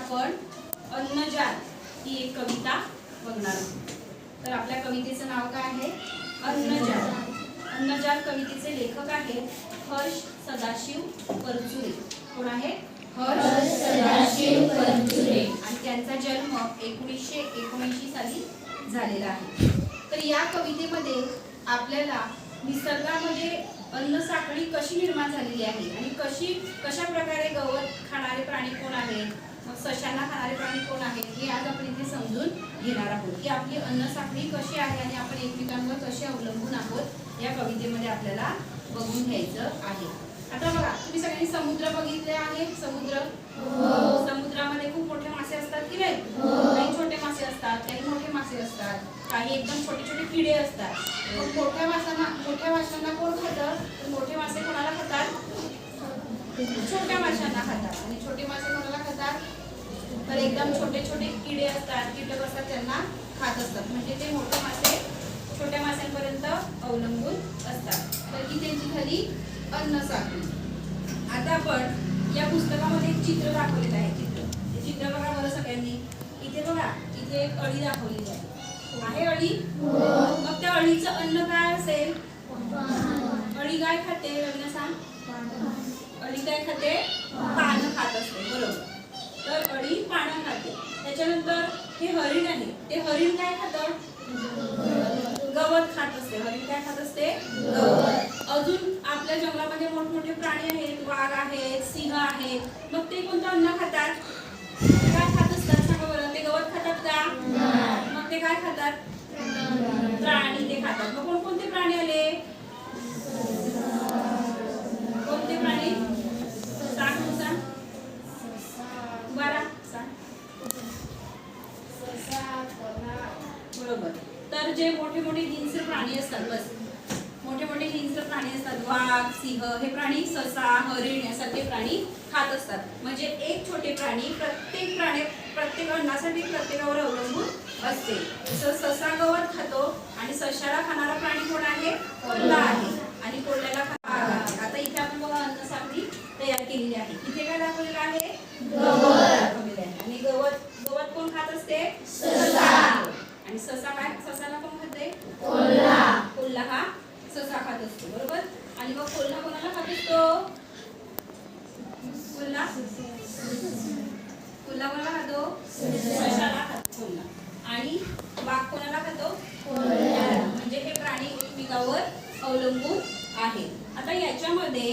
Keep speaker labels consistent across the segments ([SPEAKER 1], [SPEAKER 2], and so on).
[SPEAKER 1] आपण अन्नजाल ही एक कविता बघणार आहोत। तर आपल्या कवितेचं नाव काय आहे? अन्नजाल। अन्नजाल कवितेचे लेखक आहेत हर्ष सदाशिव परचुरे। कोण आहे? हर्ष सदाशिव परचुरे। आणि त्यांचा जन्म 1979 साली झालेला आहे। तर या कवितेमध्ये आपल्याला निसर्गामध्ये अन्न साखळी कशी निर्माण झालेली आहे आणि कशा प्रकारे गवत खाणारे प्राणी कोण आहेत, मग सशांना खाणारे प्राणी कोण आहेत, हे आज आपण इथे समजून घेणार आहोत की आपली अन्न साखळी कशी आहे आणि आपण एकमेकांवर कसे अवलंबून आहोत या कवितेमध्ये आपल्याला बघून घ्यायचं आहे। आता बघा, तुम्ही सगळ्यांनी समुद्र बघितले आहे? समुद्र, समुद्रामध्ये खूप मोठे मासे असतात की नाही? काही छोटे मासे असतात, काही मोठे मासे असतात, काही एकदम छोटे छोटे किडे असतात। मग मोठ्या माशांना कोण खातं? तर मोठे मासे कोणाला खातात? छोट्या माशांना खातात। आणि छोटे मासे कोणाला खातात? तर एकदम छोटे छोटे किडे असतात, कीटक असतात, त्यांना खात असतात। म्हणजे ते मोठे मासे छोट्या माशांपर्यंत अवलंबून असतात। तर ही त्यांची झाली अन्न साखळी। आता आपण या पुस्तकामध्ये एक चित्र दाखवलेलं आहे। चित्र बघा बरं सगळ्यांनी। इथे बघा, इथे एक अळी दाखवलेली आहे अळी? मग त्या अळीचं अन्न काय असेल? अळी काय खाते? अळीला सांग। अळी काय खाते? पानं खात असते, बरोबर। तर अळी पानं खाते। त्याच्यानंतर हे हरिण आहे, ते हरिण काय खातं? गवत खात असते। हरिण काय खात असते? गवत। अजून आपल्या जंगलामध्ये मोठमोठे प्राणी आहेत, वाघ आहेत, सिंह आहेत, मग ते कोणतं अन्न खातात? काय खात असतात सांगा बरं? ते गवत खातात का? मग ते काय खातात? प्राणी ते खातात। मग कोणकोणते प्राणी आले? कोणते प्राणी? सांग बरं, सांग। बरोबर। तर जे मोठे मोठे हिंस्र प्राणी असतात, बस मोठे मोठे हिंस्र प्राणी असतात, वाघ, सिंह, हे प्राणी ससा, हरिण यासारखे प्राणी खात असतात। म्हणजे एक छोटे प्राणी प्रत्येक अन्नासाठी प्रत्येकावर अवलंबून असते। जसं ससा गवत खातो आणि सशाला खाणारा प्राणी कोण आहे? कोल्हा आहे। आणि कोल्ह्याला वाघ आहे। आता इथे आपण बघा अन्न साखळी तयार केलेली आहे। इथे काय दाखवलेलं आहे? गवत दाखवलेलं आहे। आणि गवत कोण खात असते? ससा। आणि ससाला कोण खाते? कोल्हा हा ससा खात असतो, बरोबर। आणि मग कोल्हा कोणाला खात असतो? कोल्हा कोणाला खातो? सशाला खातो कोल्हा। आणि वाघ कोणाला खातो? म्हणजे हे प्राणी एकमेकावर अवलंबून आहेत। आता याच्यामध्ये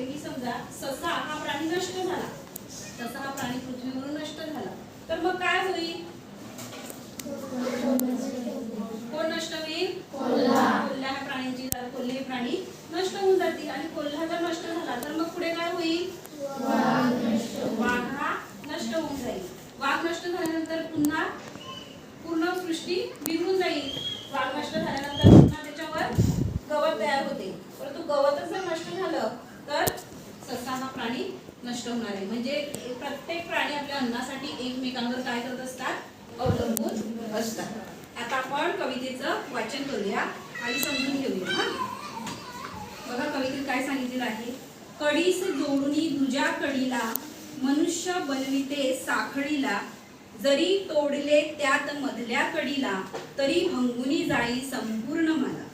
[SPEAKER 1] मी समजा ससा हा प्राणी नष्ट झाला, ससा हा प्राणी पृथ्वीवरून नष्ट झाला, तर मग काय होईल? कोण नष्ट होईल? कोल्हा ह्या प्राण्यांची, कोल्हे प्राणी नष्ट होऊन जातील। आणि कोल्हा जर नष्ट झाला तर मग पुढे काय होईल? वाघ हा नष्ट होऊन जाईल। वाघ नष्ट झाल्यानंतर पुन्हा पूर्ण सृष्टी बिघडून जाईल। वाघ नष्ट झाल्यानंतर पुन्हा त्याच्यावर गवत तयार होते, परंतु गवतच जर नष्ट झालं तर ससा हा प्राणी नष्ट होणार आहे। म्हणजे प्रत्येक प्राणी आपल्या अन्नासाठी एकमेकांवर काय करत असतात? अवलंबून असतात। आता आपण कवितेचं वाचन करूया आणि समजून घेऊया। हा बघा, कवितेत काय सांगितलेलं आहे? कडीस जोडुनी दुजा कडीला, मनुष्य बनविते साखळीला, जरी तोडले त्यात मधल्या कडीला, तरी भंगुनी जाई संपूर्ण मला।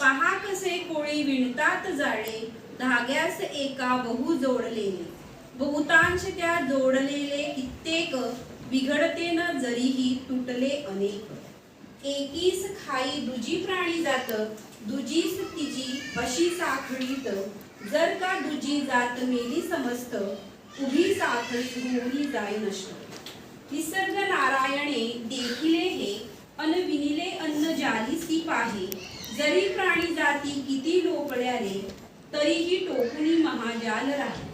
[SPEAKER 1] पहा कसे कोळी विणतात जाळे, धाग्यास एका बहु जोडलेले, बहुतांश त्या जोडलेले कित्येक, बिघडते न जरीही तुटले अनेक। एकीस खाई दुजी प्राणी जात, दुजीस तिजी अशी साखळीत, जर का दुजी जात मेली समस्त, उभी साखळी होऊनी जाई नष्ट। निसर्ग नारायणे देखिले हे, अन विनिले अन्न जालीसी पाहे, जरी प्राणी जाती किती लोपल्याले, तरीही टोकुनी महाजाल राहे।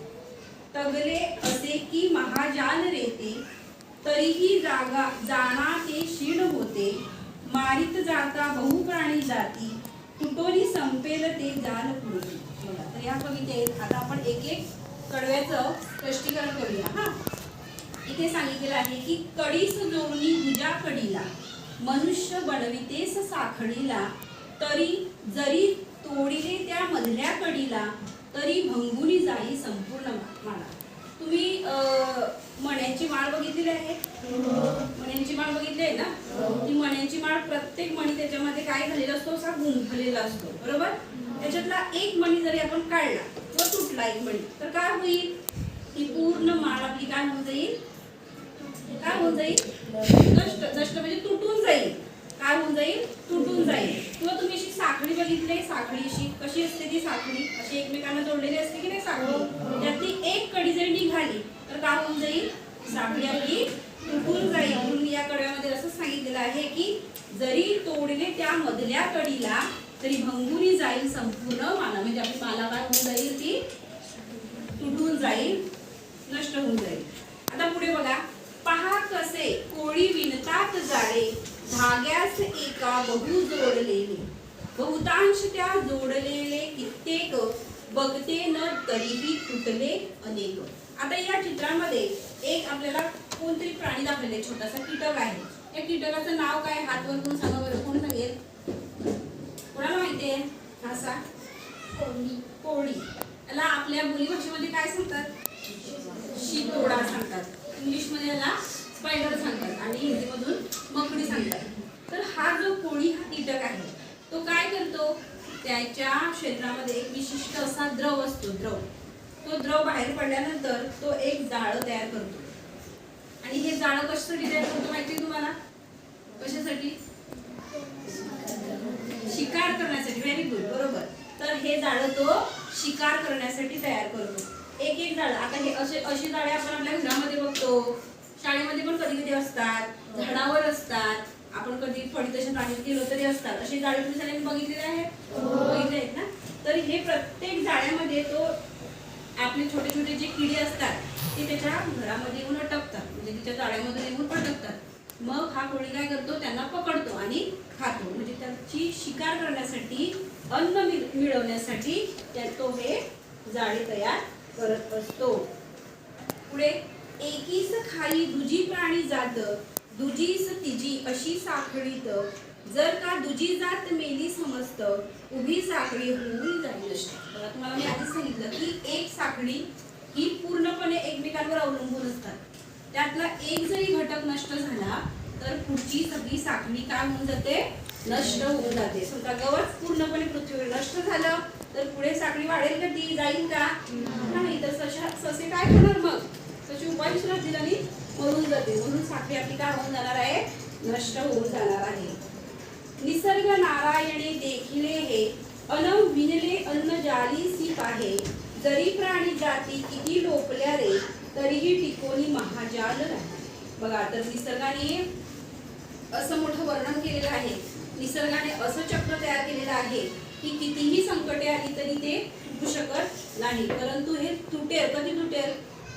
[SPEAKER 1] तगले असे की महाजाल रेते, तरीही जाणा ते क्षीण होते, मारित जाता बहु प्राणी जाती, तुटोनी संपेल ते जाल पुरते। तर या कवितेत आता आपण एक एक कडव्याचं स्पष्टीकरण करूया। हा इथे सांगितलेलं आहे की कडीस जोडणी दुजा कडीला, मनुष्य बनवितेस साखळीला, तरी जरी तोडिले त्या मधल्या कडीला, तरी भंगुनी जाई संपूर्ण मला। बघितलेली आहे? मण्यांची माळ बघितली आहे ना? ती मण्यांची माळ प्रत्येक मणी त्याच्यामध्ये काय झालेला असतो, असा गुंफलेला असतो, बरोबर? त्याच्यातला एक मणी जरी आपण काढला व तुटला एक मणी तर काय होईल? ती पूर्ण माळ आपली काय होऊन जाईल? काय होऊन जाईल? नष्ट. नष्ट म्हणजे तुटून जाईल. काय होऊन जाईल? तुटून जाईल. किंवा तुम्ही अशी साखळी बघितली, साखळी अशी कशी असते? ती साखळी अशी एकमेकांना जोडलेली असते की नाही साखळी? त्यातली एक कडी जरी निघाली तर काय होऊन जाईल? साखळी आपली तुटून जाईल. म्हणून या कडव्यामध्ये असं सांगितलेलं आहे की जरी तोडले त्या मधल्या कडीला तरी भंगुरी जाईल संपूर्ण माला. म्हणजे आपली माला काय होऊन जाईल? ती तुटून जाईल, नष्ट होऊन जाईल. आता पुढे बघा. पहा कसे कोळी विणतात जाळे, धाग्यास एका बहु जोडलेले, बहुतांश त्या जोडलेले कित्येक, बघते न तरीही तुटले अनेक. आता या चित्रामध्ये एक आपल्याला कोणतरी प्राणी दाखवले, छोटासा कीटक आहे. या कीटकाचं नाव काय? हात वर करून सांगा बरं, कोण सांगेल? कोणाला माहितीये? हा सांग. कोळी. याला आपल्या बोलीभाषेमध्ये काय सांगतात? शितोडा सांगतात. इंग्लिश मध्ये याला स्पायडर सांगतात आणि हिंदीमधून मकडी सांगतात. तर हा जो कोळी हा कीटक आहे तो काय करतो? त्याच्या क्षेत्रामध्ये एक विशिष्ट असा द्रव असतो. तो द्रव बाहेर पडल्यानंतर तो एक जाळं तयार करतो. आणि हे जाळं कशासाठी तयार करतो माहिती आहे तुम्हाला? कशासाठी? शिकार करण्यासाठी. व्हेरी गुड, बरोबर. तर हे जाळं तो शिकार करण्यासाठी तयार करतो. एक एक जाळं. आता हे अशी जाळे आपण आपल्या घरामध्ये बघतो, शाळेमध्ये पण कधी कधी असतात, झाडावर असतात, आपण कधी फळीतशा प्राण्यात गेलो तरी असतात. अशी जाळे तुम्ही सगळ्यांनी बघितलेली आहेत? बघितले आहेत ना? तर हे प्रत्येक जाळ्यामध्ये तो आपले छोटे छोटे जे किडे असतात ते त्याच्या घरामध्ये येऊन अटकतात, म्हणजे तिच्या जाळ्यामध्ये येऊन अटकतात. मग हा कोळी काय करतो? त्यांना पकडतो आणि खातो. म्हणजे त्याची शिकार करण्यासाठी, अन्न मिळवण्यासाठी तो हे जाळे तयार करत असतो. पुढे. एकीस खाई दुजी प्राणी जात, दुजीस तिजी अशी साखळीत, जर का दुजी जात मेली समजत, उभी साखळी होऊन जाईल नष्ट. बघा, तुम्हाला मी आधीच सांगितलं की एक साखळी ही पूर्णपणे एकमेकांवर अवलंबून असतात. त्यातला एक जरी घटक नष्ट झाला तर पुढची सगळी साखळी काय होऊन जाते? नष्ट होऊन जाते. समजा गवत पूर्णपणे पृथ्वीवर नष्ट झालं तर पुढे साखळी वाढेल का? ती जाईल का? नाही. तर ससे काय करणार? मग ससे उपाशीच राहतील आणि मरून जाते. म्हणून साखळी आपली काय होऊन जाणार आहे? नष्ट होऊन जाणार आहे. निसर्ग नारायणे देखिले हे, अन विणले अन्न जाळीसी पाहे, जरी प्राणी जाती किती लोपल्या रे, तरीही टिकोनी महाजाल राहे. बघा, तर निसर्गाने असं मोठं वर्णन केलेलं आहे. निसर्गाने असं चक्र तयार केलेलं आहे की कितीही संकटे आली तरी ते तुटू शकत नाही. परंतु हे तुटेल. कधी तुटेल?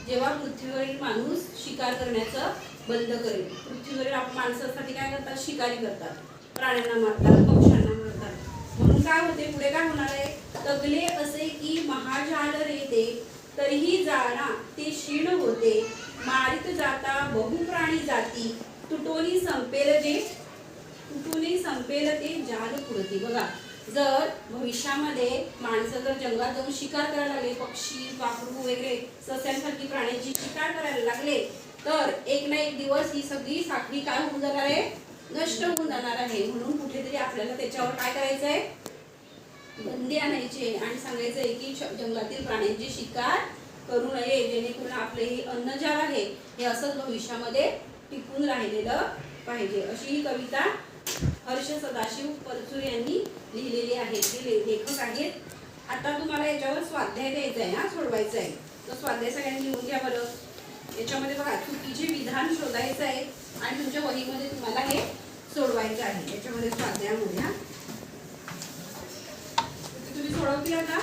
[SPEAKER 1] जेव्हा पृथ्वीवरील माणूस शिकार करण्याचं बंद करेल. पृथ्वीवरील माणसासाठी काय करतात? शिकारी करतात, प्राण्यांना मारतात, पक्ष्यांना मारतात. म्हणून काय होते? पुढे काय होणार आहे? तगले असे की महाजाल रेते, तरीही जाणा ते क्षीण होते, मारित जाता बहुप्राणी जाती, तुटोनी संपेल ते जाल पुरते. बघा, जर भविष्यामध्ये माणसं जर जंगलात जाऊन शिकार करायला लागले, पक्षी, पाखरू वगैरे सस्यांसारखी प्राण्यांची शिकार करायला लागले, तर एक ना एक दिवस ही सगळी साखळी काय होऊन जाणार आहे? नष्ट होऊन जाणार आहे. म्हणून कुठेतरी आपल्याला त्याच्यावर काय करायचं आहे? बंदी आणायची आणि सांगायचं आहे की जंगलातील प्राण्यांची शिकार करू नये, जेणेकरून आपले हे अन्नजाल आहे हे असंच भविष्यामध्ये टिकून राहिलेलं पाहिजे. अशी ही कविता हर्ष सदाशिव परचूर यांनी लिहिलेली आहे. ते लेखक आहेत. आता तुम्हाला याच्यावर स्वाध्याय द्यायचा आहे, सोडवायचा आहे. तर स्वाध्याय सगळ्यांनी लिहून घ्या बरं. याच्यामध्ये बघा, चुकीचे विधान शोधायचं आहे आणि तुमच्या वहीमध्ये तुम्हाला हे सोडवायचं आहे. याच्यामध्ये स्वाध्यायामध्ये तुम्ही सोडवतील का?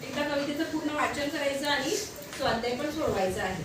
[SPEAKER 1] एकदा कवितेचं पूर्ण वाचन करायचं आणि स्वाध्याय पण सोडवायचा आहे.